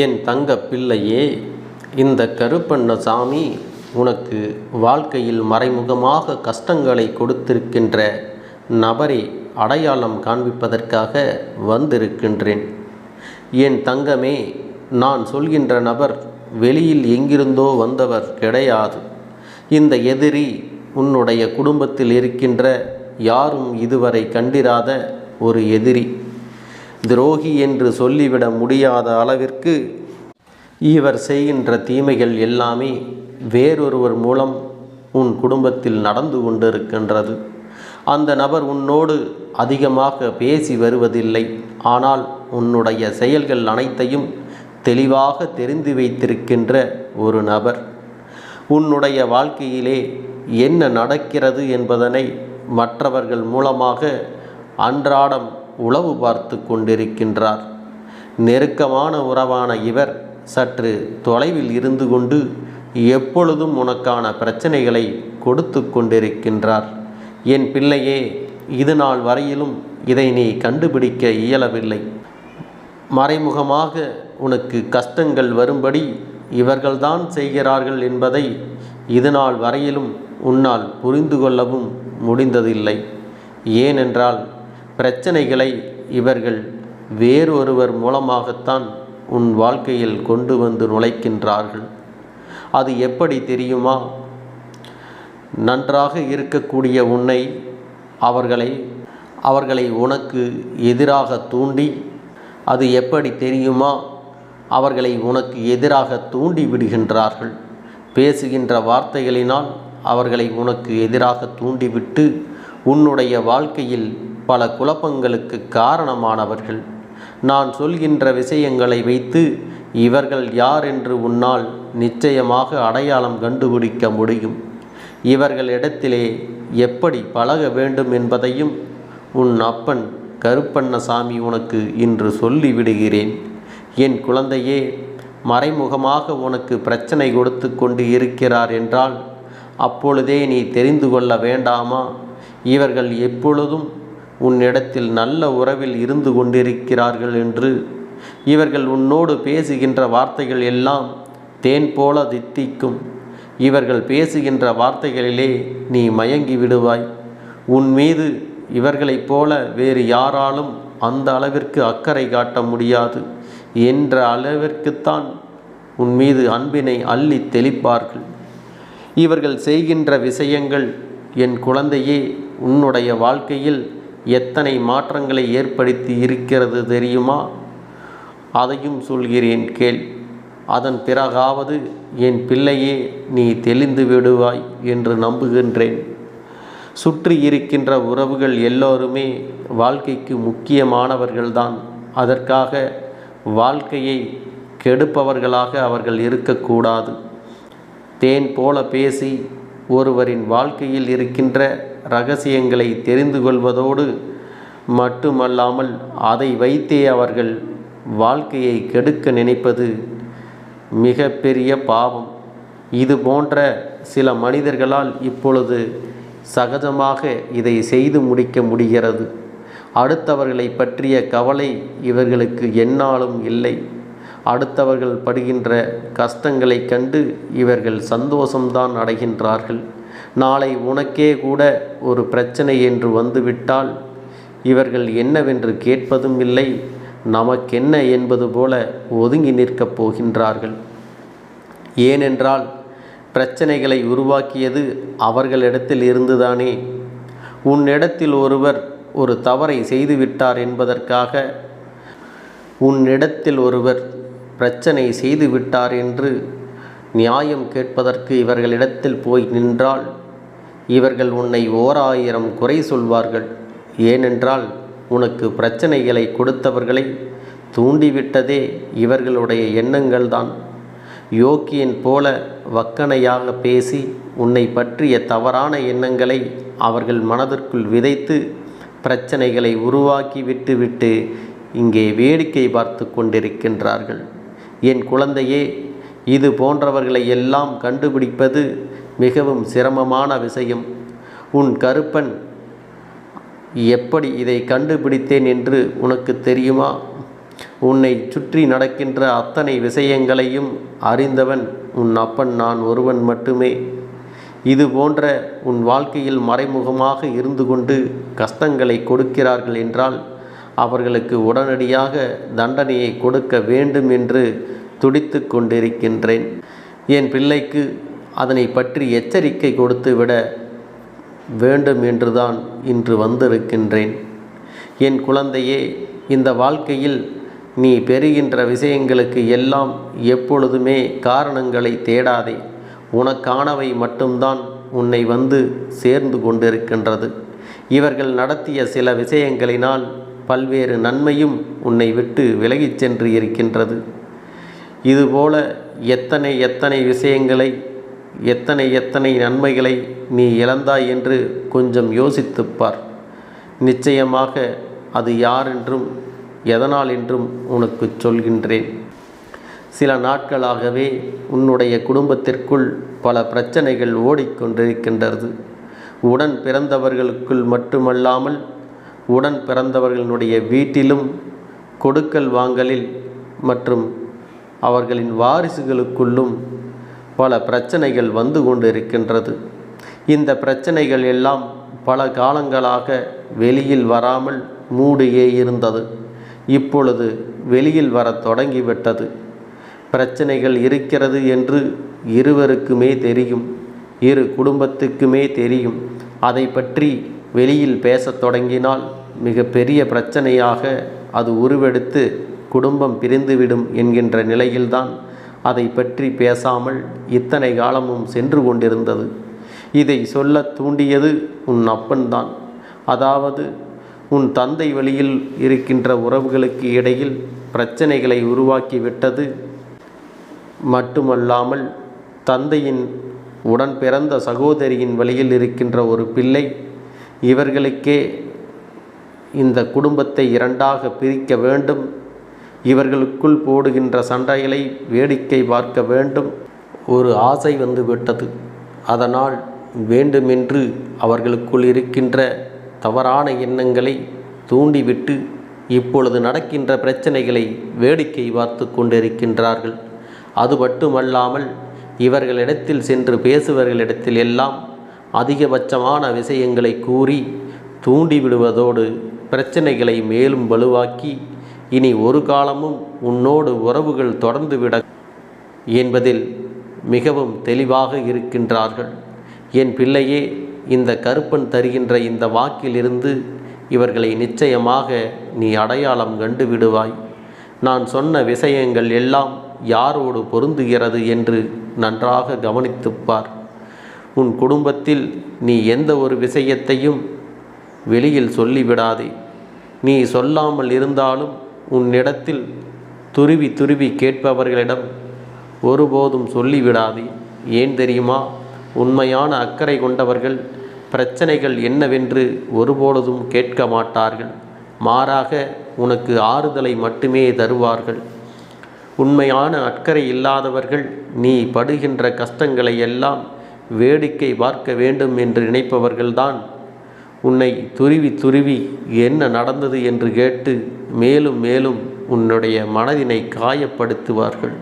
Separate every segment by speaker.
Speaker 1: என் தங்க பிள்ளையே, இந்த கருப்பண்ணசாமி உனக்கு வாழ்க்கையில் மறைமுகமாக கஷ்டங்களை கொடுத்திருக்கின்ற நபரை அடையாளம் காண்பிப்பதற்காக வந்திருக்கின்றேன். என் தங்கமே, நான் சொல்கின்ற நபர் வெளியில் எங்கிருந்தோ வந்தவர் கிடையாது. இந்த எதிரி உன்னுடைய குடும்பத்தில் இருக்கின்ற யாரும் இதுவரை கண்டிராத ஒரு எதிரி. துரோகி என்று சொல்லிவிட முடியாத அளவிற்கு இவர் செய்கின்ற தீமைகள் எல்லாமே வேறொருவர் மூலம் உன் குடும்பத்தில் நடந்து கொண்டிருக்கின்றது. அந்த நபர் உன்னோடு அதிகமாக பேசி வருவதில்லை. ஆனால் உன்னுடைய செயல்கள் அனைத்தையும் தெளிவாக தெரிந்து வைத்திருக்கின்ற ஒரு நபர். உன்னுடைய வாழ்க்கையிலே என்ன நடக்கிறது என்பதனை மற்றவர்கள் மூலமாக அன்றாடம் உளவு பார்த்து கொண்டிருக்கின்றார். நெருக்கமான உறவான இவர் சற்று தொலைவில் இருந்து கொண்டு எப்பொழுதும் உனக்கான பிரச்சனைகளை கொடுத்து கொண்டிருக்கின்றார். என் பிள்ளையே, இது நாள் வரையிலும் இதை நீ கண்டுபிடிக்க இயலவில்லை. மறைமுகமாக உனக்கு கஷ்டங்கள் வரும்படி இவர்கள்தான் செய்கிறார்கள் என்பதை இது நாள் வரையிலும் உன்னால் புரிந்து கொள்ளவும் முடிந்ததில்லை. ஏனென்றால் பிரச்சனைகளை இவர்கள் வேறொருவர் மூலமாகத்தான் உன் வாழ்க்கையில் கொண்டு வந்து நுழைக்கின்றார்கள். அது எப்படி தெரியுமா? நன்றாக இருக்கக்கூடிய உன்னை அவர்களை உனக்கு எதிராக தூண்டி, அது எப்படி தெரியுமா? அவர்களை உனக்கு எதிராக தூண்டி விடுகின்றார்கள். பேசுகின்ற வார்த்தைகளினால் அவர்களை உனக்கு எதிராக தூண்டிவிட்டு உன்னுடைய வாழ்க்கையில் பல குழப்பங்களுக்கு காரணமானவர்கள். நான் சொல்கின்ற விஷயங்களை வைத்து இவர்கள் யார் என்று உன்னால் நிச்சயமாக அடையாளம் கண்டுபிடிக்க முடியும். இவர்களிடத்திலே எப்படி பழக வேண்டும் என்பதையும் உன் அப்பன் கருப்பண்ணசாமி உனக்கு இன்று சொல்லிவிடுகிறேன். என் குழந்தையே, மறைமுகமாக உனக்கு பிரச்சனை கொடுத்து கொண்டு இருக்கிறார் என்றால் அப்பொழுதே நீ தெரிந்து கொள்ள வேண்டாமா? இவர்கள் எப்பொழுதும் உன்னிடத்தில் நல்ல உறவில் இருந்து கொண்டிருக்கிறார்கள் என்று. இவர்கள் உன்னோடு பேசுகின்ற வார்த்தைகள் எல்லாம் தேன் போல தித்திக்கும். இவர்கள் பேசுகின்ற வார்த்தைகளிலே நீ மயங்கி விடுவாய். உன் மீது இவர்களைப் போல வேறு யாராலும் அந்த அளவிற்கு அக்கறை காட்ட முடியாது என்ற அளவிற்குத்தான் உன் மீது அன்பினை அள்ளி தெளிப்பார்கள். இவர்கள் செய்கின்ற விஷயங்கள் என் குழந்தையே உன்னுடைய வாழ்க்கையில் எத்தனை மாற்றங்களை ஏற்படுத்தி இருக்கிறது தெரியுமா? அதையும் சொல்கிறேன் கேள். அதன் பிறகாவது என் பிள்ளையே நீ தெளிந்து விடுவாய் என்று நம்புகின்றேன். சுற்றி இருக்கின்ற உறவுகள் எல்லோருமே வாழ்க்கைக்கு முக்கியமானவர்கள்தான். அதற்காக வாழ்க்கையை கெடுப்பவர்களாக அவர்கள் இருக்கக்கூடாது. தேன் போல பேசி ஒருவரின் வாழ்க்கையில் இருக்கின்ற இரகசியங்களை தெரிந்து கொள்வதோடு மட்டுமல்லாமல் அதை வைத்தே அவர்கள் வாழ்க்கையை கெடுக்க நினைப்பது மிக பெரிய பாவம். இது போன்ற சில மனிதர்களால் இப்பொழுது சகஜமாக இதை செய்து முடிக்க முடிகிறது. அடுத்தவர்களை பற்றிய கவலை இவர்களுக்கு எந்நாளும் இல்லை. அடுத்தவர்கள் படுகின்ற கஷ்டங்களை கண்டு இவர்கள் சந்தோஷம்தான் அடைகின்றார்கள். நாளை உனக்கே கூட ஒரு பிரச்சனை என்று வந்துவிட்டால் இவர்கள் என்னவென்று கேட்பதும் இல்லை, நமக்கென்ன என்பது போல ஒதுங்கி நிற்கப் போகின்றார்கள். ஏனென்றால் பிரச்சனைகளை உருவாக்கியது அவர்களிடத்தில் இருந்துதானே. உன்னிடத்தில் ஒருவர் ஒரு தவறை செய்துவிட்டார் என்பதற்காக உன்னிடத்தில் ஒருவர் பிரச்சனை செய்துவிட்டார் என்று நியாயம் கேட்பதற்கு இவர்களிடத்தில் போய் நின்றால் இவர்கள் உன்னை 1000 குறை சொல்வார்கள். ஏனென்றால் உனக்கு பிரச்சனைகளை கொடுத்தவர்களை தூண்டிவிட்டதே இவர்களுடைய எண்ணங்கள்தான். யோக்கியன் போல வக்கணையாக பேசி உன்னை பற்றிய தவறான எண்ணங்களை அவர்கள் மனதிற்குள் விதைத்து பிரச்சனைகளை உருவாக்கி விட்டு இங்கே வேடிக்கை பார்த்து கொண்டிருக்கின்றார்கள். என் குழந்தையே, இது போன்றவர்களை எல்லாம் கண்டுபிடிப்பது மிகவும் சிரமமான விஷயம். உன் கருப்பன் எப்படி இதை கண்டுபிடித்தேன் என்று உனக்கு தெரியுமா? உன்னை சுற்றி நடக்கின்ற அத்தனை விஷயங்களையும் அறிந்தவன் உன் அப்பன் நான் ஒருவன் மட்டுமே. இது போன்ற உன் வாழ்க்கையில் மறைமுகமாக இருந்து கொண்டு கஷ்டங்களை கொடுக்கிறார்கள் என்றால் அவர்களுக்கு உடனடியாக தண்டனையை கொடுக்க வேண்டும் என்று துடித்து கொண்டிருக்கின்றேன். என் பிள்ளைக்கு அதனை பற்றி எச்சரிக்கை கொடுத்து விட வேண்டும் என்றுதான் இன்று வந்திருக்கின்றேன். என் குழந்தையே, இந்த வாழ்க்கையில் நீ பெறுகின்ற விஷயங்களுக்கு எல்லாம் எப்பொழுதுமே காரணங்களை தேடாதே. உனக்கானவை மட்டும்தான் உன்னை வந்து சேர்ந்து கொண்டிருக்கின்றது. இவர்கள் நடத்திய சில விஷயங்களினால் பல்வேறு நன்மையும் உன்னை விட்டு விலகிச் சென்று இருக்கின்றது. இதுபோல எத்தனை விஷயங்களை எத்தனை நன்மைகளை நீ இழந்தாய் என்று கொஞ்சம் யோசித்துப்பார். நிச்சயமாக அது யார் என்றும் எதனால் என்றும் உனக்கு சொல்கின்றேன். சில நாட்களாகவே உன்னுடைய குடும்பத்திற்குள் பல பிரச்சனைகள் ஓடிக்கொண்டிருக்கின்றது. உடன் பிறந்தவர்களுக்குள் மட்டுமல்லாமல் உடன் பிறந்தவர்களுடைய வீட்டிலும் கொடுக்கல் வாங்கலில் மற்றும் அவர்களின் வாரிசுகளுக்குள்ளும் பல பிரச்சனைகள் வந்து கொண்டிருக்கின்றது. இந்த பிரச்சனைகள் எல்லாம் பல காலங்களாக வெளியில் வராமல் மூடியே இருந்தது. இப்பொழுது வெளியில் வர தொடங்கிவிட்டது. பிரச்சனைகள் இருக்கிறது என்று இருவருக்குமே தெரியும், இரு குடும்பத்துக்குமே தெரியும். அதை பற்றி வெளியில் பேசத் தொடங்கினால் மிக பெரிய பிரச்சனையாக அது உருவெடுத்து குடும்பம் பிரிந்துவிடும் என்கின்ற நிலையில்தான் அதை பற்றி பேசாமல் இத்தனை காலமும் சென்று கொண்டிருந்தது. இதை சொல்ல தூண்டியது உன் அப்பன்தான். அதாவது உன் தந்தை வழியில் இருக்கின்ற உறவுகளுக்கு இடையில் பிரச்சனைகளை உருவாக்கிவிட்டது மட்டுமல்லாமல் தந்தையின் உடன் பிறந்த சகோதரியின் வழியில் இருக்கின்ற ஒரு பிள்ளை இவர்களுக்கே இந்த குடும்பத்தை இரண்டாக பிரிக்க வேண்டும், இவர்களுக்குள் போடுகின்ற சண்டைகளை வேடிக்கை பார்க்க வேண்டும் ஒரு ஆசை வந்து விட்டது. அதனால் வேண்டுமென்று அவர்களுக்குள் இருக்கின்ற தவறான எண்ணங்களை தூண்டிவிட்டு இப்பொழுது நடக்கின்ற பிரச்சனைகளை வேடிக்கை பார்த்து கொண்டிருக்கின்றார்கள். அது மட்டுமல்லாமல் இவர்களிடத்தில் சென்று பேசுவர்களிடத்தில் எல்லாம் அதிகபட்சமான விஷயங்களை கூறி தூண்டிவிடுவதோடு பிரச்சனைகளை மேலும் வலுவாக்கி இனி ஒரு காலமும் உன்னோடு உறவுகள் தொடர்ந்துவிட என்பதில் மிகவும் தெளிவாக இருக்கின்றார்கள். என் பிள்ளையே, இந்த கருப்பன் தருகின்ற இந்த வாக்கிலிருந்து இவர்களை நிச்சயமாக நீ அடையாளம் கண்டு விடுவாய். நான் சொன்ன விஷயங்கள் எல்லாம் யாரோடு பொருந்துகிறது என்று நன்றாக கவனித்துப்பார். உன் குடும்பத்தில் நீ எந்த ஒரு விஷயத்தையும் வெளியில் சொல்லிவிடாதே. நீ சொல்லாமல் இருந்தாலும் உன்னிடத்தில் துருவி கேட்பவர்களிடம் ஒருபோதும் சொல்லிவிடாதே. ஏன் தெரியுமா? உண்மையான அக்கறை கொண்டவர்கள் பிரச்சனைகள் என்னவென்று ஒருபொழுதும் கேட்க மாட்டார்கள். மாறாக உனக்கு ஆறுதலை மட்டுமே தருவார்கள். உண்மையான அக்கறை இல்லாதவர்கள் நீ படுகின்ற கஷ்டங்களை எல்லாம் வேடிக்கை பார்க்க வேண்டும் என்று நினைப்பவர்கள்தான் உன்னை துருவி என்ன நடந்தது என்று கேட்டு மேலும் மேலும் உன்னுடைய மனதினை காயப்படுத்துவார்கள்.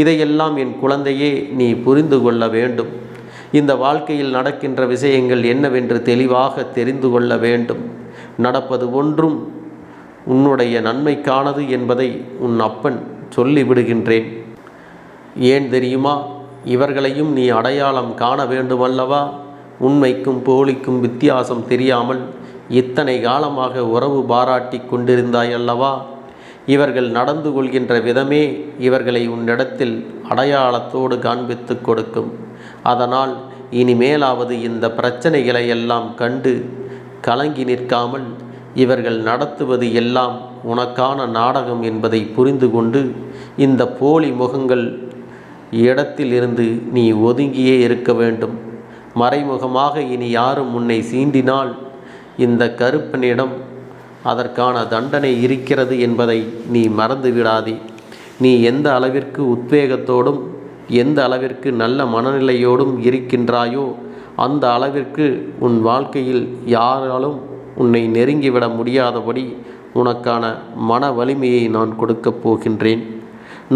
Speaker 1: இதையெல்லாம் என் குழந்தையே நீ புரிந்து கொள்ள வேண்டும். இந்த வாழ்க்கையில் நடக்கின்ற விஷயங்கள் என்னவென்று தெளிவாக தெரிந்து கொள்ள வேண்டும். நடப்பது ஒன்றும் உன்னுடைய நன்மைக்கானது என்பதை உன் அப்பன் சொல்லிவிடுகின்றேன். ஏன் தெரியுமா? இவர்களையும் நீ அடையாளம் காண வேண்டுமல்லவா? உண்மைக்கும் போலிக்கும் வித்தியாசம் தெரியாமல் இத்தனை காலமாக உறவு பாராட்டி கொண்டிருந்தாய் அல்லவா? இவர்கள் நடந்து கொள்கின்ற விதமே இவர்களை உன்னிடத்தில் அடையாளத்தோடு காண்பித்து கொடுக்கும். அதனால் இனிமேலாவது இந்த பிரச்சனைகளை எல்லாம் கண்டு கலங்கி நிற்காமல் இவர்கள் நடத்துவது எல்லாம் உனக்கான நாடகம் என்பதை புரிந்து கொண்டு இந்த போலி முகங்கள் இடத்திலிருந்து நீ ஒதுங்கியே இருக்க வேண்டும். மறைமுகமாக இனி யாரும் உன்னை சீண்டினால் இந்த கருப்பனிடம் அதற்கான தண்டனை இருக்கிறது என்பதை நீ மறந்துவிடாதே. நீ எந்த அளவிற்கு உத்வேகத்தோடும் எந்த அளவிற்கு நல்ல மனநிலையோடும் இருக்கின்றாயோ அந்த அளவிற்கு உன் வாழ்க்கையில் யாராலும் உன்னை நெருங்கிவிட முடியாதபடி உனக்கான மன வலிமையை நான் கொடுக்கப் போகின்றேன்.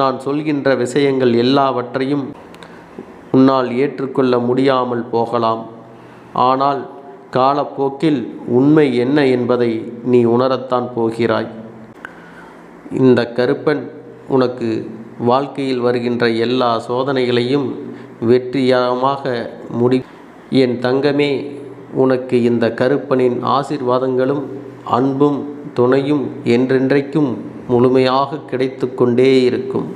Speaker 1: நான் சொல்கின்ற விஷயங்கள் எல்லாவற்றையும் உன்னால் ஏற்றுக்கொள்ள முடியாமல் போகலாம். ஆனால் காலப்போக்கில் உண்மை என்ன என்பதை நீ உணரத்தான் போகிறாய். இந்த கருப்பன் உனக்கு வாழ்க்கையில் வருகின்ற எல்லா சோதனைகளையும் வெற்றிகரமாக என் தங்கமே, உனக்கு இந்த கருப்பனின் ஆசீர்வாதங்களும் அன்பும் துணையும் என்றென்றைக்கும் முழுமையாக கிடைத்து கொண்டே இருக்கும்.